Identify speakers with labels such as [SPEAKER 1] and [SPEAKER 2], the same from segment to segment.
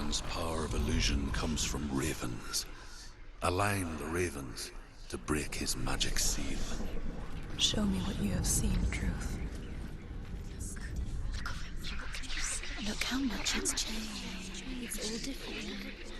[SPEAKER 1] Valravn's power of illusion comes from ravens. Align the ravens to break his magic seal.
[SPEAKER 2] Show me what you have seen, Truth. Look how much it's changed. It's all different now.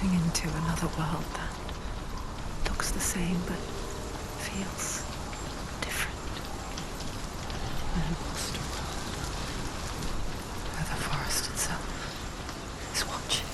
[SPEAKER 2] Into another world that looks the same but feels different. An imposter world where the forest itself is watching.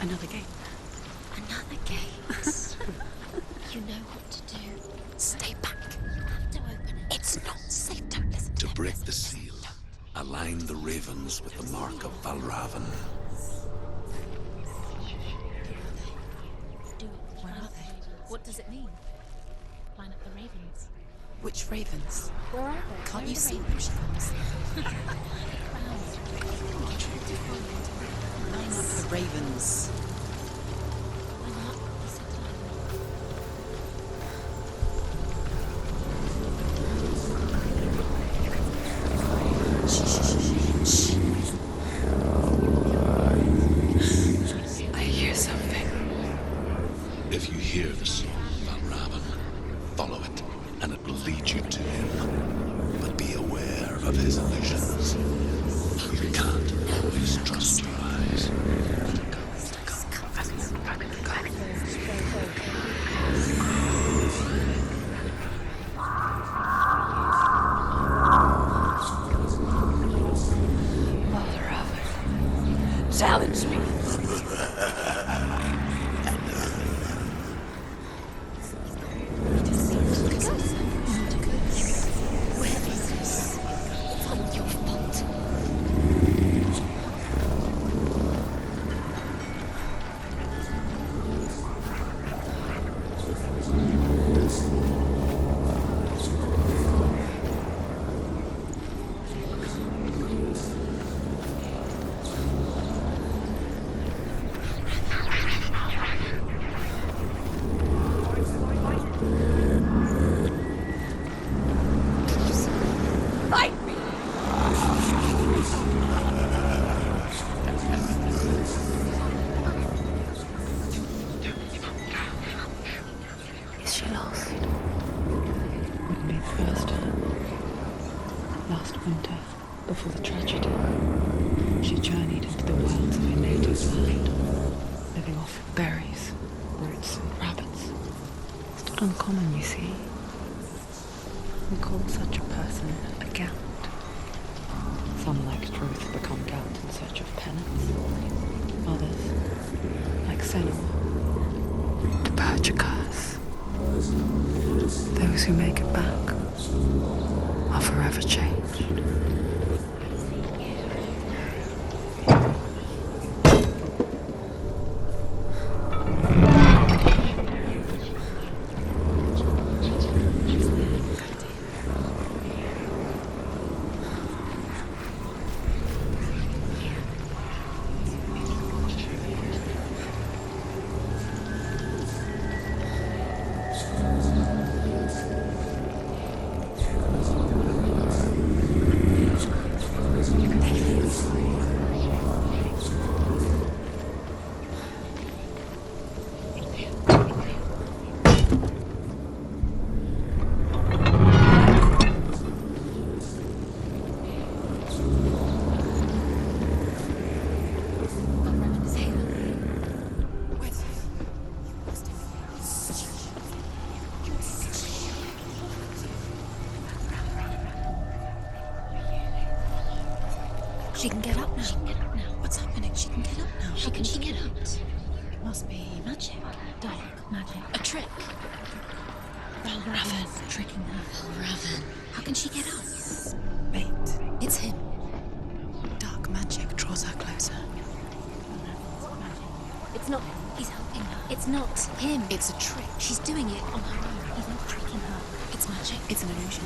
[SPEAKER 2] Another gate.
[SPEAKER 3] Another gate. You know what to do. Stay back. You have to open it. It's not safe. Don't listen to
[SPEAKER 1] To break the seal, align the ravens with the mark of Valravn.
[SPEAKER 3] Do it.
[SPEAKER 2] Where are they?
[SPEAKER 3] What does it mean? Line up the ravens.
[SPEAKER 2] Which ravens?
[SPEAKER 3] Where are they?
[SPEAKER 2] Can't you see them, Shivers? Line up the ravens. I hear something.
[SPEAKER 1] If you hear the song of Valravn, follow it, and it will lead you to him. But be aware of his illusions. You can't always trust your eyes.
[SPEAKER 2] Challenge me. Is she lost? Wouldn't be the first time. Last winter, before the tragedy, she journeyed into the wilds of her native land, living off berries, roots, and rabbits. It's not uncommon, you see. We call such a person a Gaunt. Some, like Truth, become Gaunt in search of penance. Others, like Senua, to purge a curse. Those who make it back are forever changed.
[SPEAKER 3] She can get up now. She can get up now. What's happening? She can get up now. How can she get up? It must be magic. Dark magic. A trick. Raven tricking her. Raven. How can she get up? Bait. It's him. Dark magic draws her closer. It's not him. He's helping her. It's not him. It's a trick. She's doing it on her own. He's not tricking her. It's magic. It's an illusion.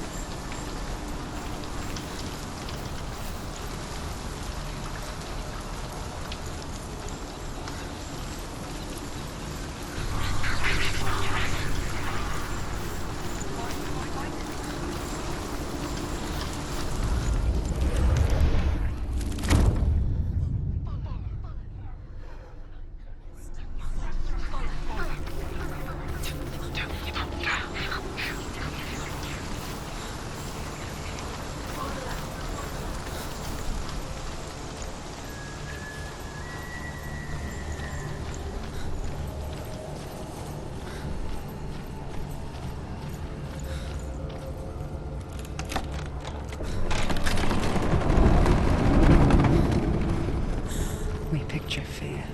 [SPEAKER 2] We picture fear,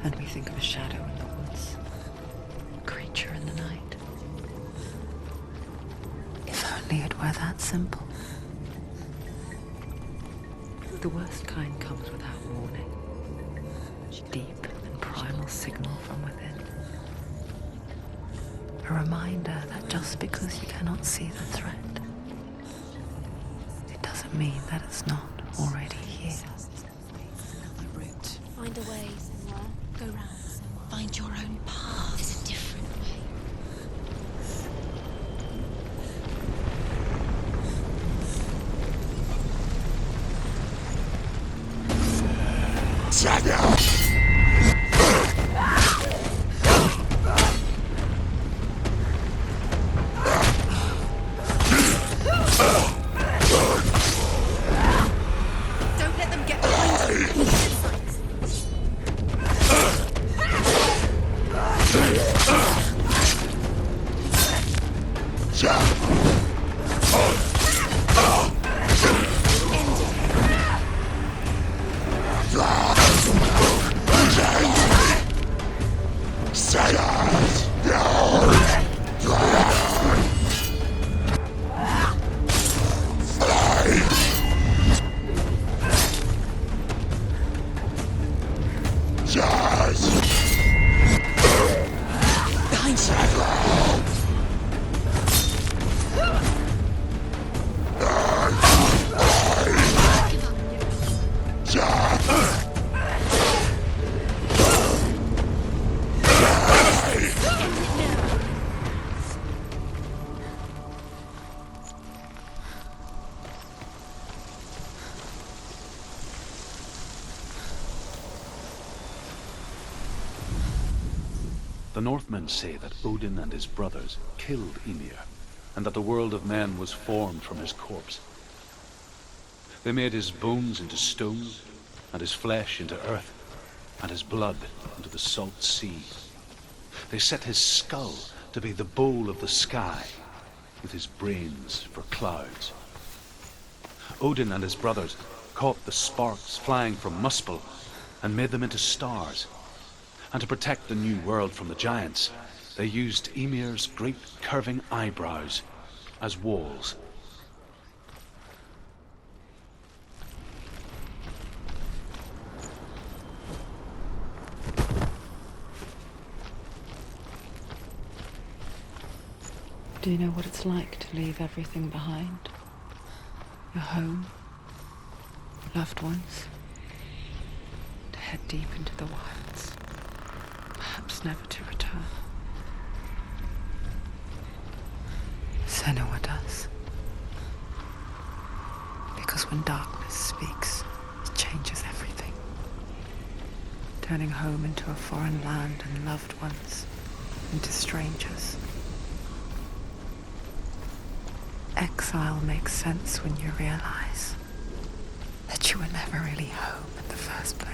[SPEAKER 2] and we think of a shadow in the woods, a creature in the night. If only it were that simple. The worst kind comes without warning. Deep and primal signal from within. A reminder that just because you cannot see the threat, it doesn't mean that it's not already here.
[SPEAKER 3] Find a way, Senua. Go round, Senua. Find your own path. There's a different way. Don't let them get behind you.
[SPEAKER 1] The Northmen say that Odin and his brothers killed Ymir, and that the world of men was formed from his corpse. They made his bones into stone, and his flesh into earth, and his blood into the salt sea. They set his skull to be the bowl of the sky, with his brains for clouds. Odin and his brothers caught the sparks flying from Muspel and made them into stars. And to protect the new world from the giants, they used Ymir's great curving eyebrows as walls.
[SPEAKER 2] Do you know what it's like to leave everything behind? Your home, loved ones, to head deep into the wilds, perhaps never to return. Senua does. Because when darkness speaks, it changes everything. Turning home into a foreign land and loved ones into strangers. Exile makes sense when you realize that you were never really home in the first place.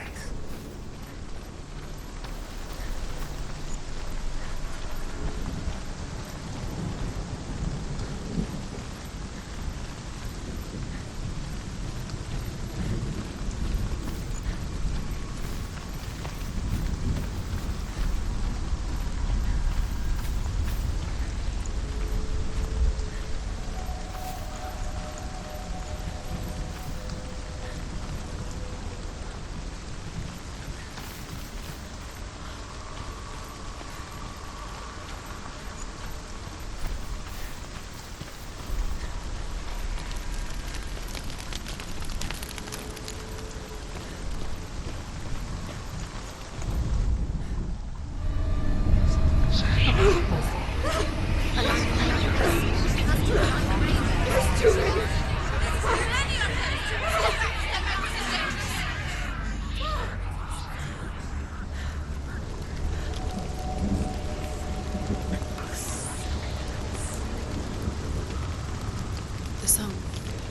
[SPEAKER 3] The song.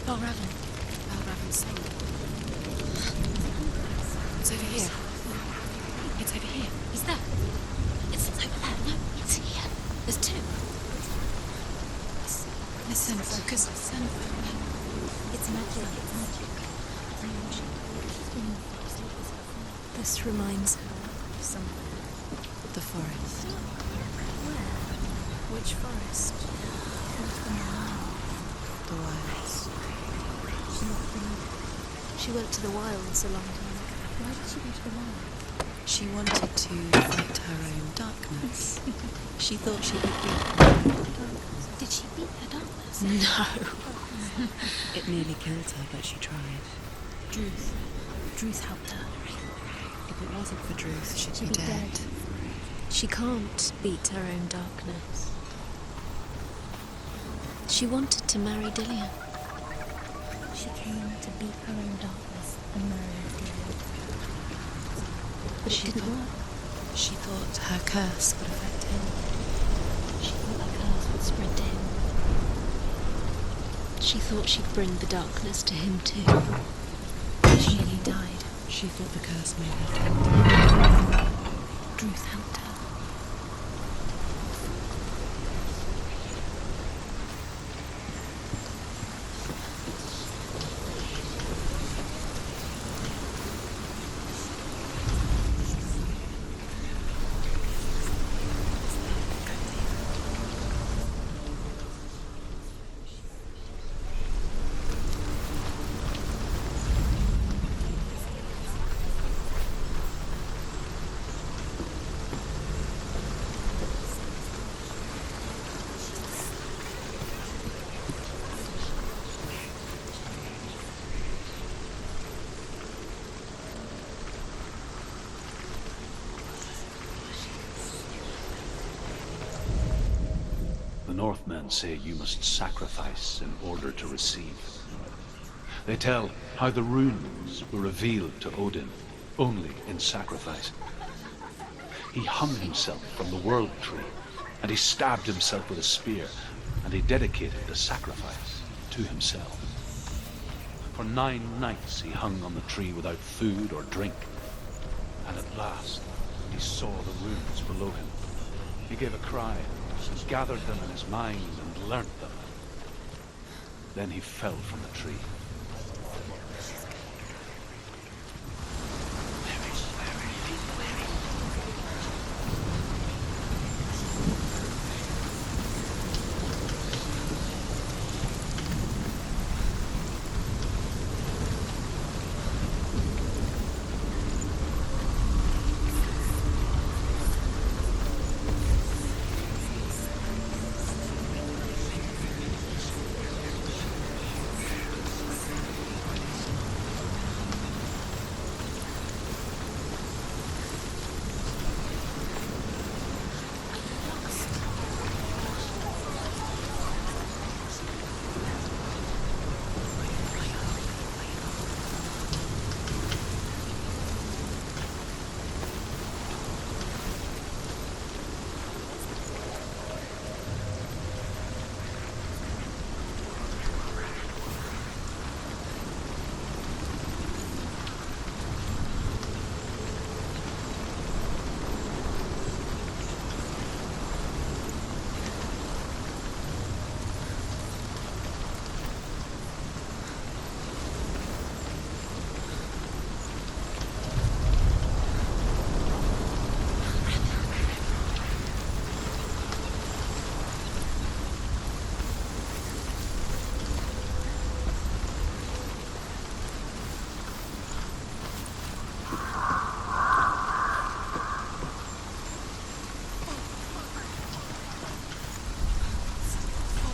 [SPEAKER 3] Valravan's song. It's over here. It's over here. Is that? It's over there. No, it's here. There's two. Listen, focus. Listen. It's magic. It's magic. This reminds her of somewhere. The forest. Where? Which forest? The wilds. She went to the wilds a long time ago. Why did she go to the wilds? She wanted to fight her own darkness. She thought she could beat her darkness. Did she beat her darkness? No. It nearly killed her, but she tried. Druth helped her. If it wasn't for Druth, she'd be dead. She can't beat her own darkness. She wanted to marry Dillian. She came to beat her own darkness and marry Dillian. But it didn't work. She thought her curse would affect him. She thought her curse would spread to him. She thought she'd bring the darkness to him too. She nearly died. She thought the curse made her dead. Druth helped her.
[SPEAKER 1] The Northmen say you must sacrifice in order to receive. They tell how the runes were revealed to Odin only in sacrifice. He hung himself from the world tree, and he stabbed himself with a spear, and he dedicated the sacrifice to himself. For 9 nights he hung on the tree without food or drink, and at last he saw the runes below him. He gave a cry, and gathered them in his mind and learnt them. Then he fell from the tree.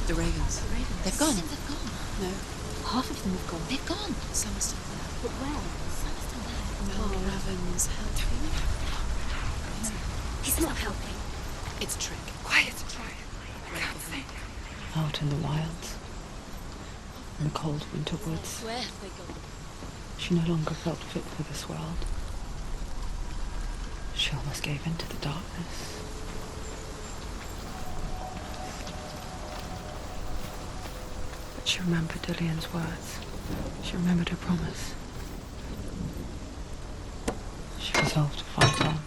[SPEAKER 3] The ravens. They've gone.
[SPEAKER 4] They've gone.
[SPEAKER 3] No,
[SPEAKER 2] Half of them have gone.
[SPEAKER 4] They've gone.
[SPEAKER 3] some are still there.
[SPEAKER 2] But where?
[SPEAKER 4] Some are still there.
[SPEAKER 3] No, Raven's helping.
[SPEAKER 4] He's not helping.
[SPEAKER 3] It's a trick.
[SPEAKER 4] Quiet. I can't think.
[SPEAKER 2] Out in the wilds. In the cold winter woods.
[SPEAKER 4] Where have they gone?
[SPEAKER 2] She no longer felt fit for this world. She almost gave in to the darkness. But she remembered Dillian's words. She remembered her promise. She resolved to fight on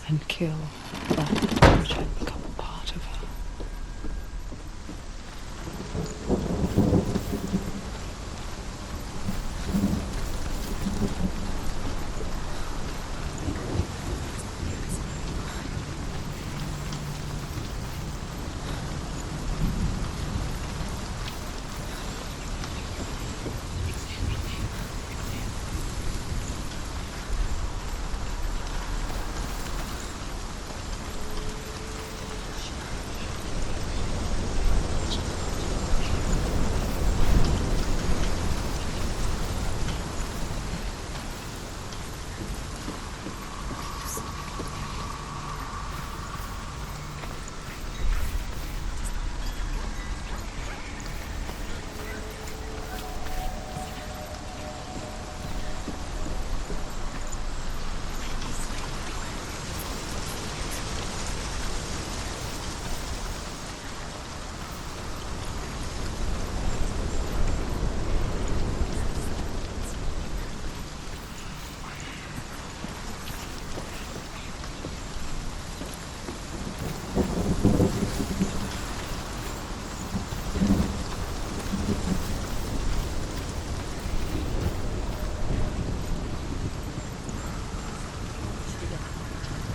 [SPEAKER 2] and kill that which had become a part of her.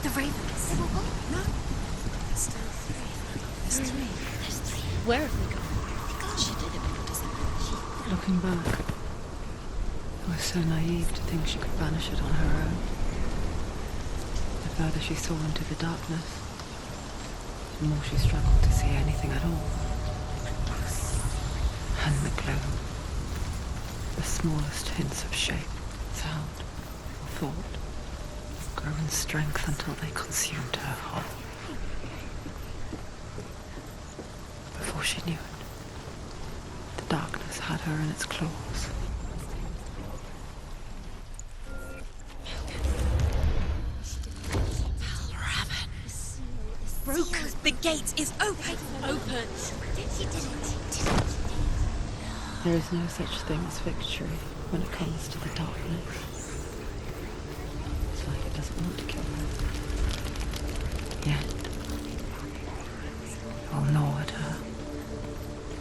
[SPEAKER 4] The ravens. They've all gone. No. There's still three. There's three. There's three. Where have they gone? They gone. She did it because she...
[SPEAKER 2] Looking back, I was so naive to think she could banish it on her own. The further she saw into the darkness, the more she struggled to see anything at all. And the gloom, the smallest hints of shape, sound, or thought, grow in strength until they consumed her whole. Before she knew it, the darkness had her in its claws.
[SPEAKER 4] Raven. Broken. The gate is open. Open. You did it.
[SPEAKER 2] There is no such thing as victory when it comes to the darkness. It's like it doesn't want to kill her. Yet, it will gnaw at her,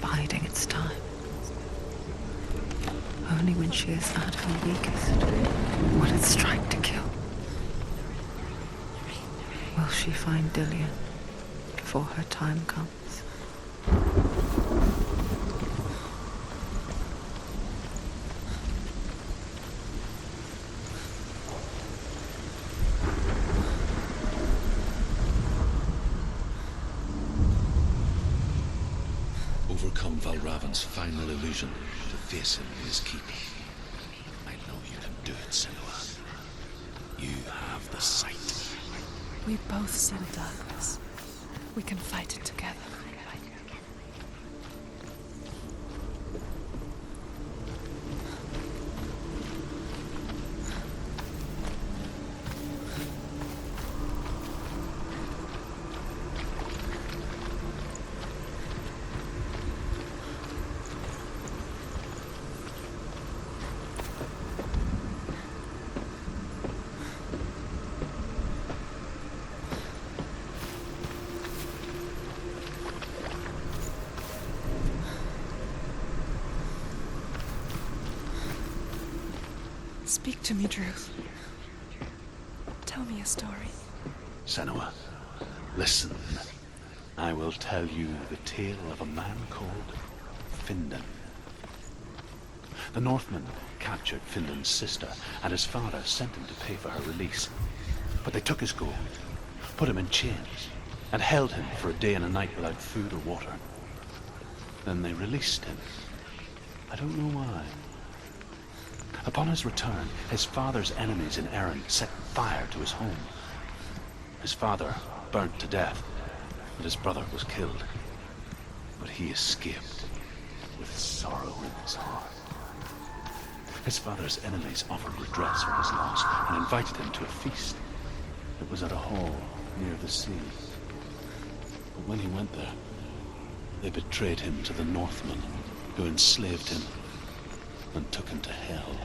[SPEAKER 2] biding its time. Only when she is at her weakest will it strike to kill. Will she find Dillian before her time comes?
[SPEAKER 1] Overcome Valravan's final illusion to face him in his keep. I know you can do it, Senua. You have the sight.
[SPEAKER 5] We both see the darkness. We can fight it together. Speak to me, Druth. Tell me a story.
[SPEAKER 1] Senua, listen. I will tell you the tale of a man called Findan. The Northmen captured Findan's sister, and his father sent him to pay for her release. But they took his gold, put him in chains, and held him for a day and a night without food or water. Then they released him. I don't know why. Upon his return, his father's enemies in Erin set fire to his home. His father burnt to death, and his brother was killed. But he escaped with sorrow in his heart. His father's enemies offered redress for his loss and invited him to a feast. It was at a hall near the sea. But when he went there, they betrayed him to the Northmen, who enslaved him and took him to hell.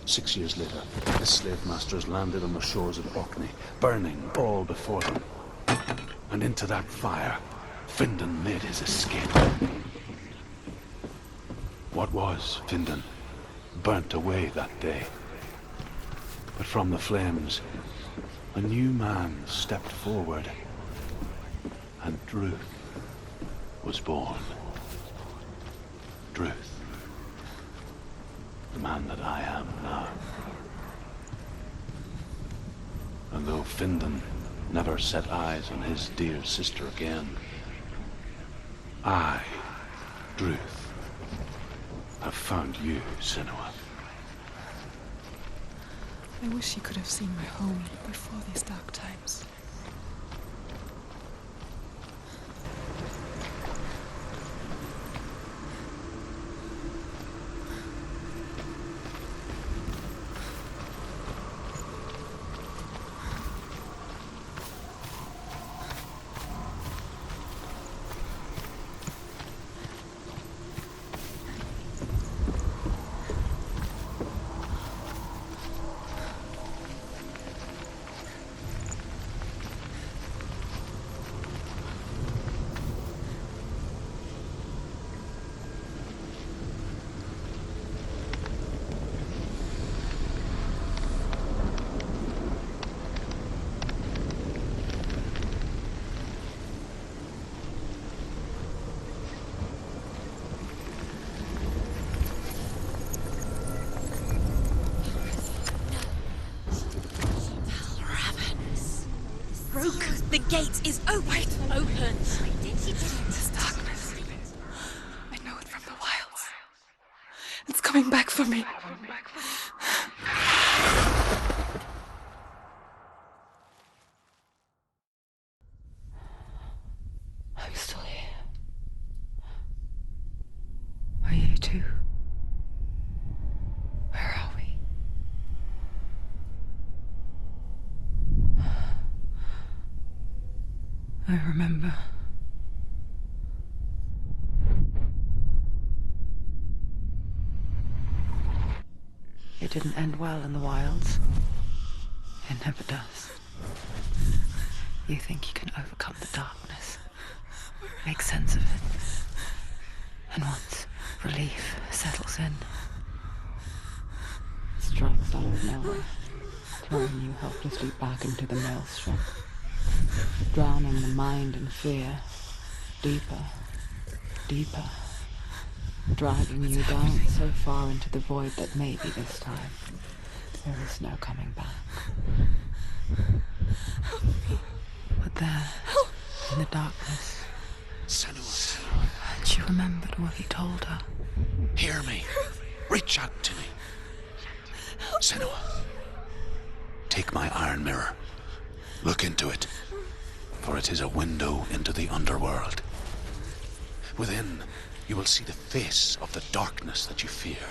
[SPEAKER 1] 6 years later, his slave masters landed on the shores of Orkney, burning all before them. And into that fire, Findan made his escape. What was Findan burnt away that day. But from the flames, a new man stepped forward, and Druth was born. Druth, the man that I am now. And though Findan never set eyes on his dear sister again, I, Druth, have found you, Senua.
[SPEAKER 5] I wish you could have seen my home before these dark times.
[SPEAKER 4] The gate is open. Open.
[SPEAKER 5] This darkness. I know it from the wilds. It's coming back for me.
[SPEAKER 2] I'm still here. Are you too? Where are we? I remember. It didn't end well in the wilds. It never does. You think you can overcome the darkness, make sense of it, and once relief settles in, it strikes out of nowhere, throwing you helplessly back into the maelstrom, drowning the mind in fear, deeper, deeper, dragging you down so far into the void that maybe this time there is no coming back. But there, in the darkness,
[SPEAKER 1] Senua,
[SPEAKER 2] she remembered what he told her.
[SPEAKER 1] hear me. Reach out to me. Senua, take my iron mirror. Look into it, for it is a window into the underworld. Within, you will see the face of the darkness that you fear.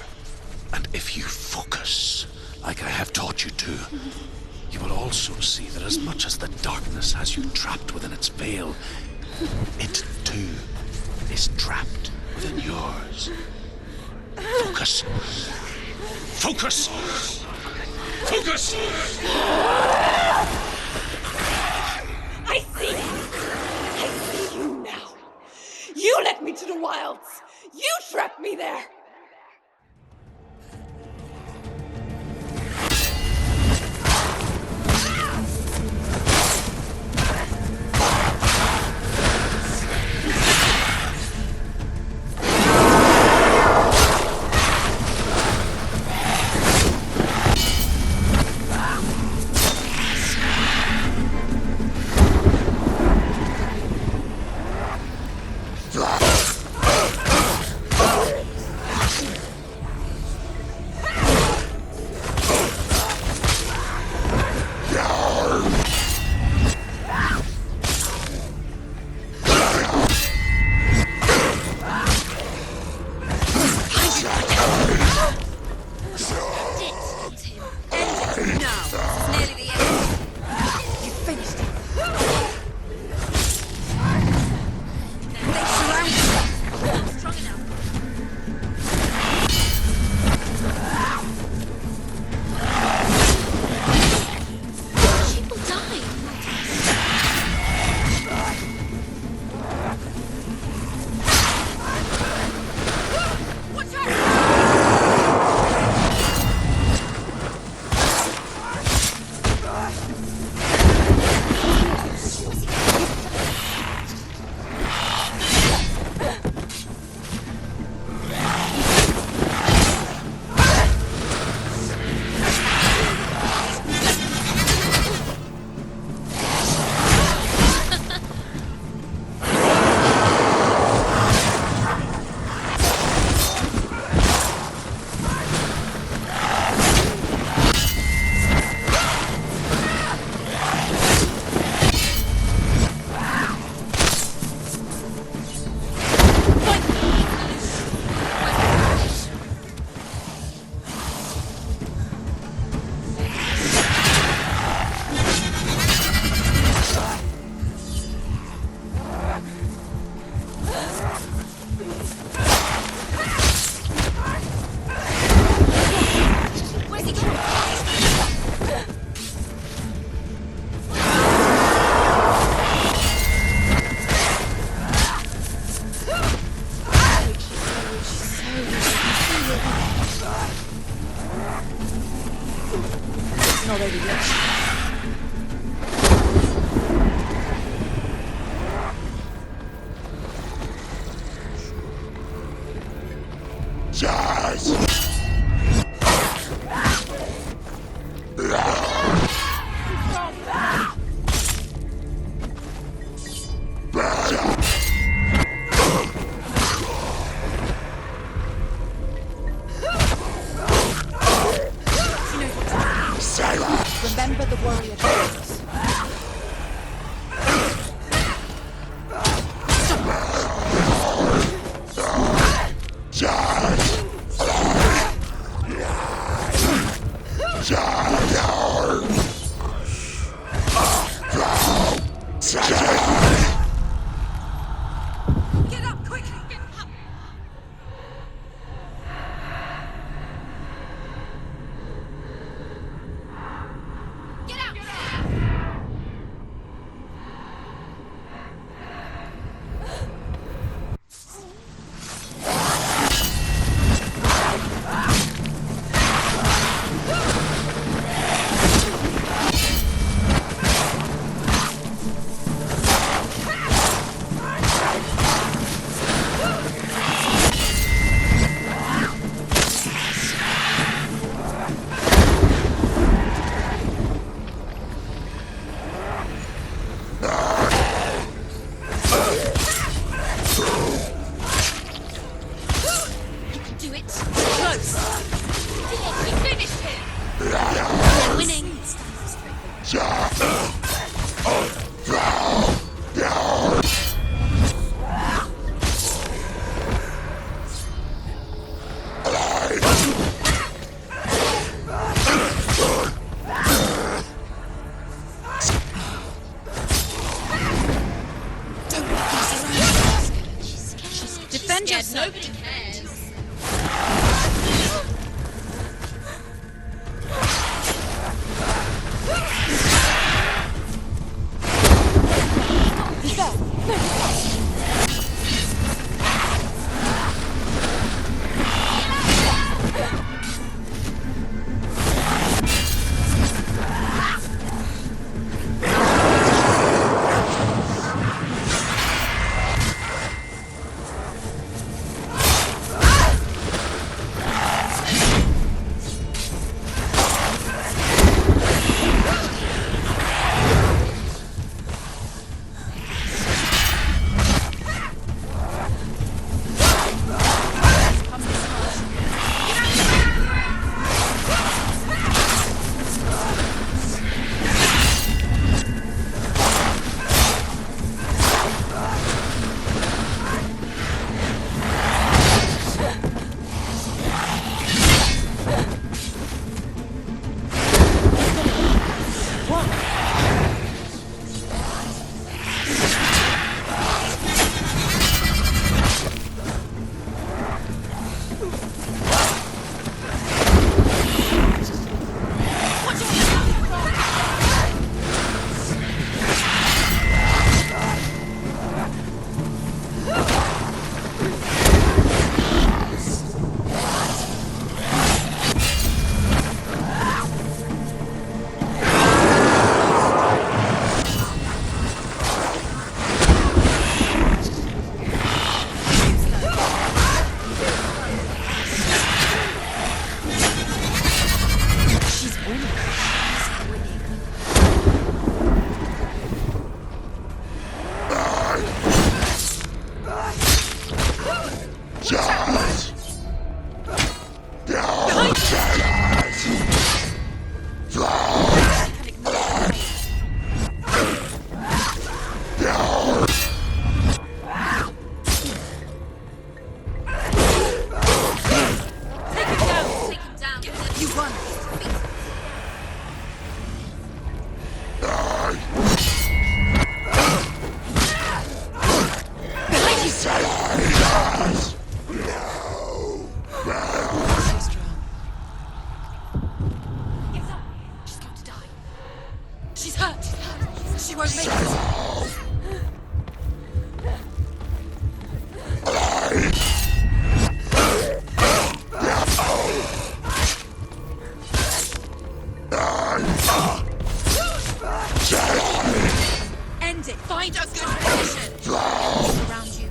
[SPEAKER 1] And if you focus, like I have taught you to, you will also see that as much as the darkness has you trapped within its veil, it too is trapped within yours. Focus. Focus! Focus!
[SPEAKER 5] I see you now. You led me to the wilds. You trapped me there.
[SPEAKER 3] Defend yourself.
[SPEAKER 4] Nobody cares.
[SPEAKER 5] She's hurt. She won't make it.
[SPEAKER 3] End it. Find a good position. Around you.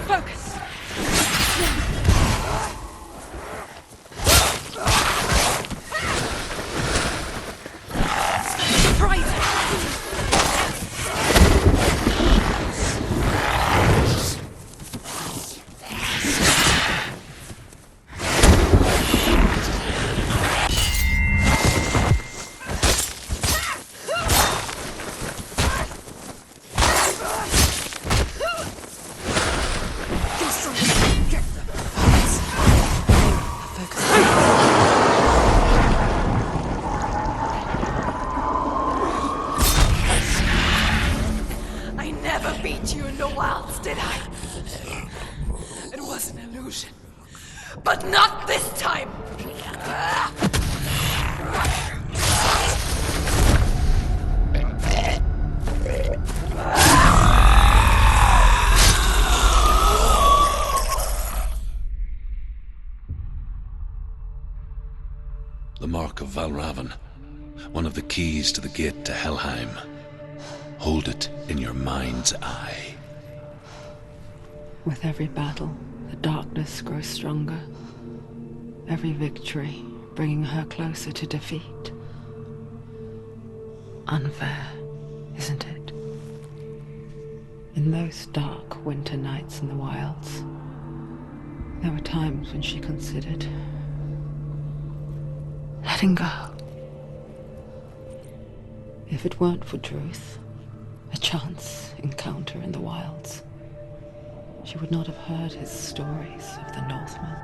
[SPEAKER 5] Focus. Surprise it. I never beat you in the wilds, did I? It was an illusion. But not this time!
[SPEAKER 1] The Mark of Valravan, one of the keys to the gate to Helheim. Hold it in your mind's eye.
[SPEAKER 2] With every battle, the darkness grows stronger. Every victory bringing her closer to defeat. Unfair, isn't it? In those dark winter nights in the wilds, there were times when she considered letting go. If it weren't for Truth, a chance encounter in the wilds, she would not have heard his stories of the Northmen.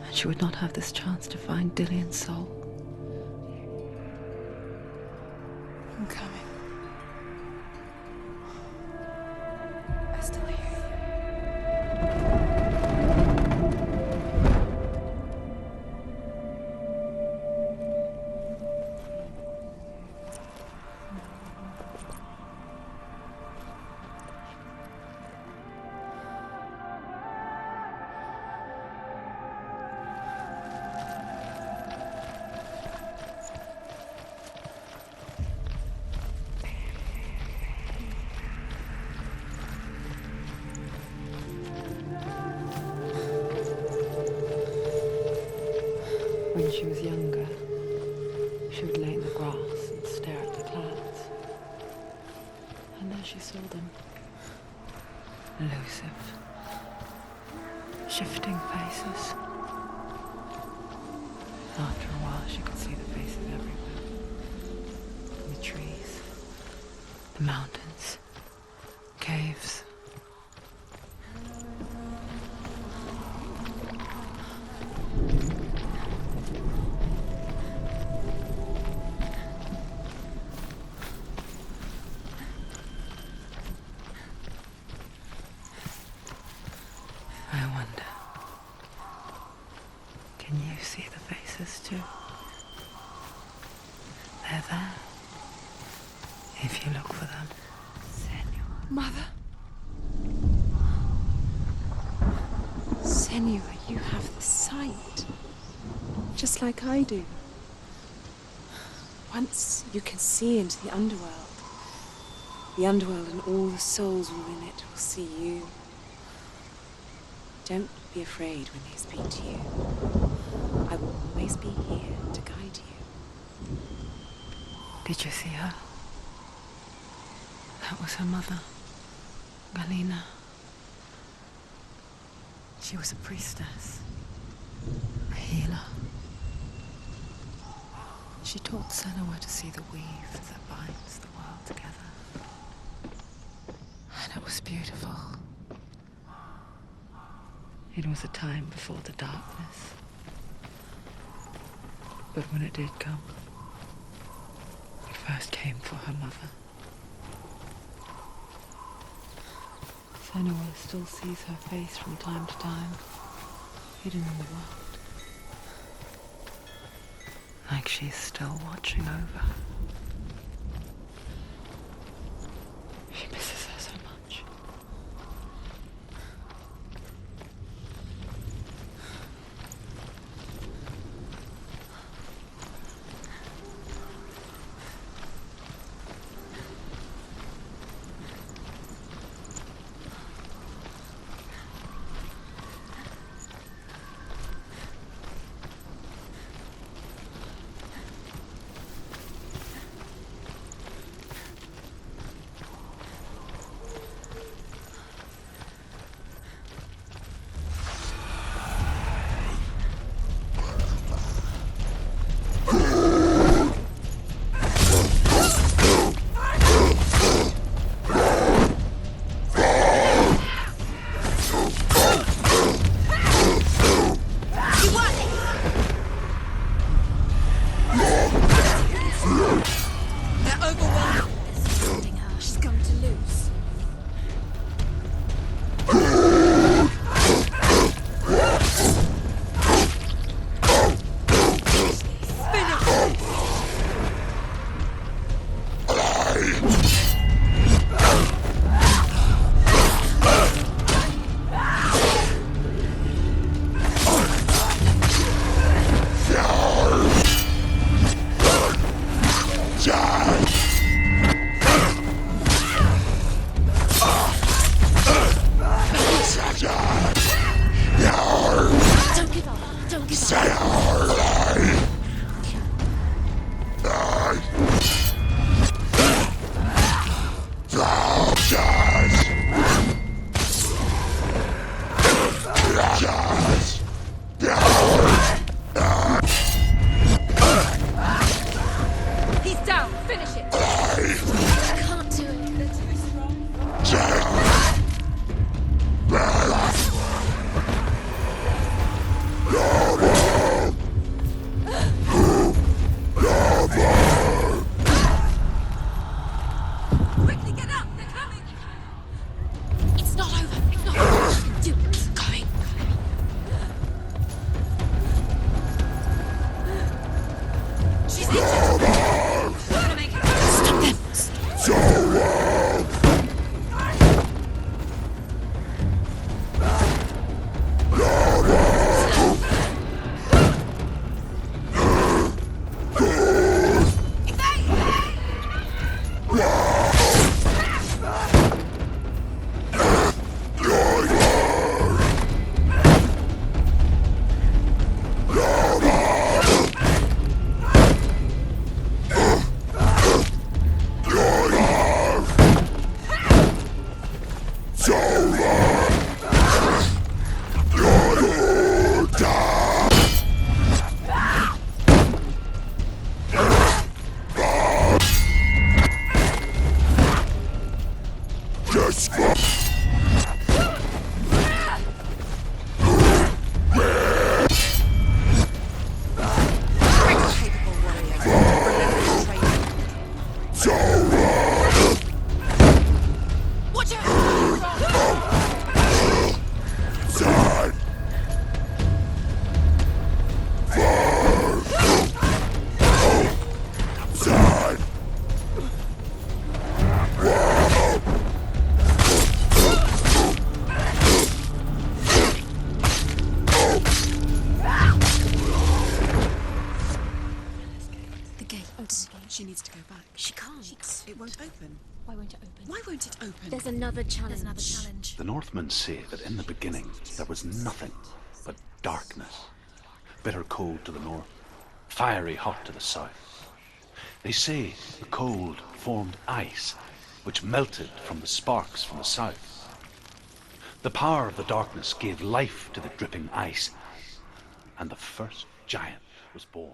[SPEAKER 2] And she would not have this chance to find Dillion's soul.
[SPEAKER 5] I'm coming. I still hear you.
[SPEAKER 2] When she was younger, she would lay in the grass and stare at the clouds. And there she saw them. Elusive, shifting faces. After a while, she could see the faces everywhere. In the trees, the mountains, caves. I wonder, can you see the faces too? They're there, if you look for them. Senua.
[SPEAKER 5] Mother? Senua, you have the sight. Just like I do. Once you can see into the underworld and all the souls within it will see you. Don't be afraid when they speak to you. I will always be here to guide you.
[SPEAKER 2] Did you see her? That was her mother, Galina. She was a priestess, a healer. She taught Senua to see the weave that binds the world together. And it was beautiful. It was a time before the darkness. But when it did come, it first came for her mother. Senua still sees her face from time to time, hidden in the world. Like she's still watching over her. She misses her so much.
[SPEAKER 3] She can't. It won't open.
[SPEAKER 4] Why won't it open?
[SPEAKER 3] Why won't it open?
[SPEAKER 4] There's another challenge.
[SPEAKER 1] The Northmen say that in the beginning there was nothing but darkness. Bitter cold to the north, fiery hot to the south. They say the cold formed ice, which melted from the sparks from the south. The power of the darkness gave life to the dripping ice, and the first giant was born.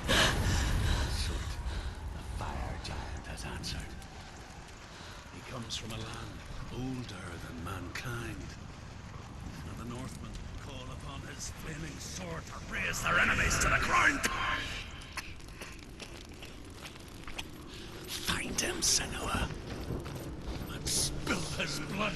[SPEAKER 1] Surt, the fire giant, has answered. He comes from a land older than mankind. And the Northmen call upon his flaming sword to raise their enemies to the ground. Find him, Senua, and spill his blood.